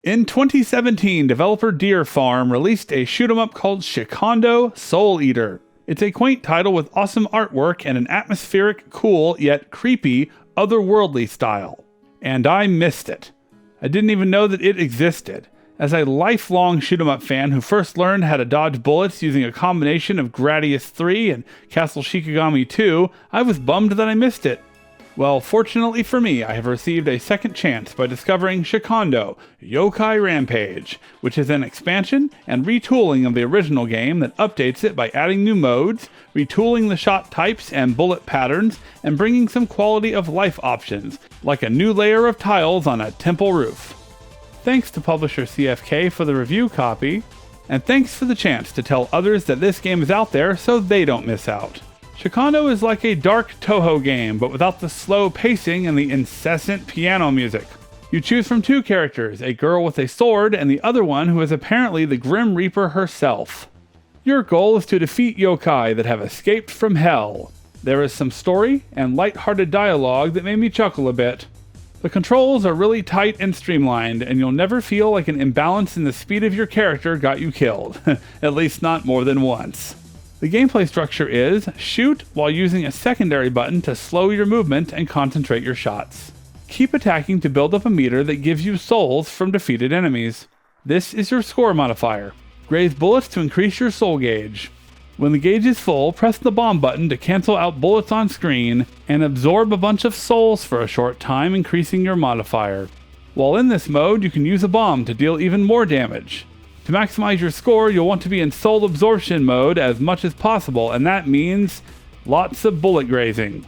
In 2017, developer Deer Farm released a shoot-'em-up called Shikhondo Soul Eater. It's a quaint title with awesome artwork and an atmospheric, cool, yet creepy, otherworldly style. And I missed it. I didn't even know that it existed. As a lifelong shoot-'em-up fan who first learned how to dodge bullets using a combination of Gradius 3 and Castle Shikigami 2, I was bummed that I missed it. Well, fortunately for me, I have received a second chance by discovering Shikhondo, Youkai Rampage, which is an expansion and retooling of the original game that updates it by adding new modes, retooling the shot types and bullet patterns, and bringing some quality of life options, like a new layer of tiles on a temple roof. Thanks to publisher CFK for the review copy, and thanks for the chance to tell others that this game is out there so they don't miss out. Shikhondo is like a dark Toho game, but without the slow pacing and the incessant piano music. You choose from two characters, a girl with a sword and the other one who is apparently the Grim Reaper herself. Your goal is to defeat yokai that have escaped from hell. There is some story and light-hearted dialogue that made me chuckle a bit. The controls are really tight and streamlined, and you'll never feel like an imbalance in the speed of your character got you killed, at least not more than once. The gameplay structure is shoot while using a secondary button to slow your movement and concentrate your shots. Keep attacking to build up a meter that gives you souls from defeated enemies. This is your score modifier. Graze bullets to increase your soul gauge. When the gauge is full, press the bomb button to cancel out bullets on screen and absorb a bunch of souls for a short time, increasing your modifier. While in this mode, you can use a bomb to deal even more damage. To maximize your score, you'll want to be in soul absorption mode as much as possible, and that means lots of bullet grazing.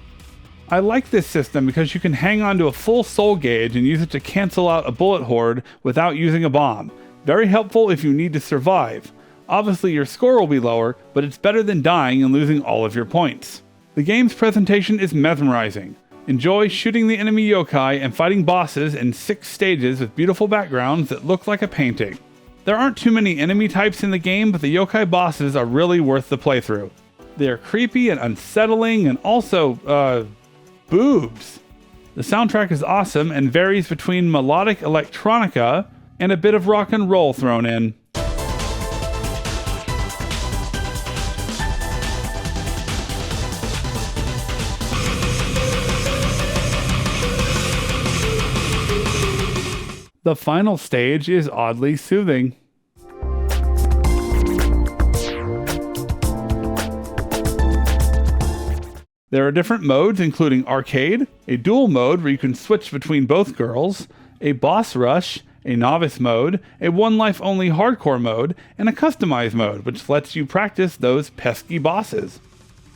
I like this system because you can hang on to a full soul gauge and use it to cancel out a bullet horde without using a bomb. Very helpful if you need to survive. Obviously your score will be lower, but it's better than dying and losing all of your points. The game's presentation is mesmerizing. Enjoy shooting the enemy yokai and fighting bosses in 6 stages with beautiful backgrounds that look like a painting. There aren't too many enemy types in the game, but the yokai bosses are really worth the playthrough. They are creepy and unsettling and also, boobs. The soundtrack is awesome and varies between melodic electronica and a bit of rock and roll thrown in. The final stage is oddly soothing. There are different modes, including arcade, a dual mode where you can switch between both girls, a boss rush, a novice mode, a one life only hardcore mode, and a customized mode, which lets you practice those pesky bosses.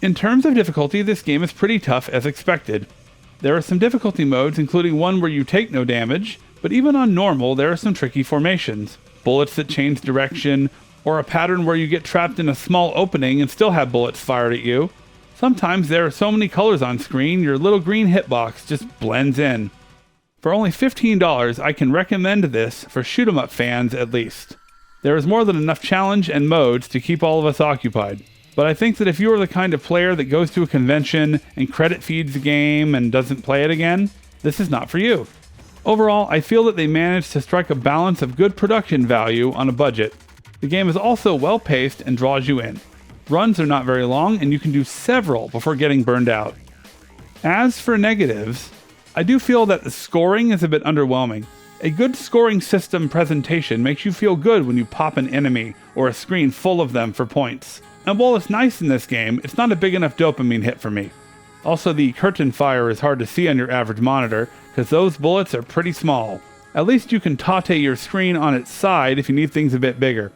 In terms of difficulty, this game is pretty tough as expected. There are some difficulty modes, including one where you take no damage, but even on normal, there are some tricky formations. Bullets that change direction, or a pattern where you get trapped in a small opening and still have bullets fired at you. Sometimes there are so many colors on screen, your little green hitbox just blends in. For only $15, I can recommend this for shoot-'em-up fans at least. There is more than enough challenge and modes to keep all of us occupied. But I think that if you are the kind of player that goes to a convention and credit feeds the game and doesn't play it again, this is not for you. Overall, I feel that they managed to strike a balance of good production value on a budget. The game is also well-paced and draws you in. Runs are not very long, and you can do several before getting burned out. As for negatives, I do feel that the scoring is a bit underwhelming. A good scoring system presentation makes you feel good when you pop an enemy or a screen full of them for points. And while it's nice in this game, it's not a big enough dopamine hit for me. Also, the curtain fire is hard to see on your average monitor, because those bullets are pretty small. At least you can tate your screen on its side if you need things a bit bigger.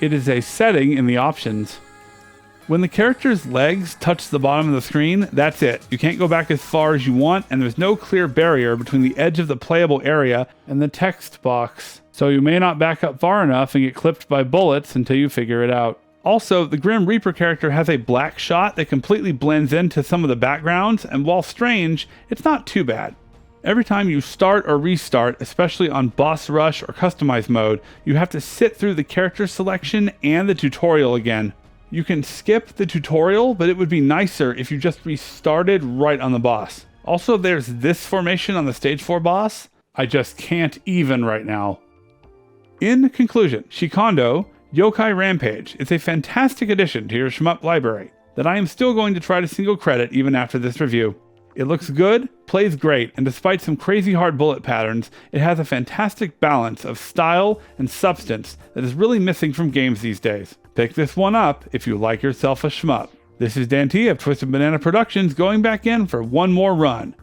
It is a setting in the options. When the character's legs touch the bottom of the screen, that's it. You can't go back as far as you want, and there's no clear barrier between the edge of the playable area and the text box. So you may not back up far enough and get clipped by bullets until you figure it out. Also, the Grim Reaper character has a black shot that completely blends into some of the backgrounds, and while strange, it's not too bad. Every time you start or restart, especially on boss rush or customized mode, you have to sit through the character selection and the tutorial again. You can skip the tutorial, but it would be nicer if you just restarted right on the boss. Also, there's this formation on the stage 4 boss. I just can't even right now. In conclusion, Shikhondo, Youkai Rampage is a fantastic addition to your shmup library that I am still going to try to single credit even after this review. It looks good, plays great, and despite some crazy hard bullet patterns, it has a fantastic balance of style and substance that is really missing from games these days. Pick this one up if you like yourself a shmup. This is Dan T of Twisted Banana Productions going back in for one more run.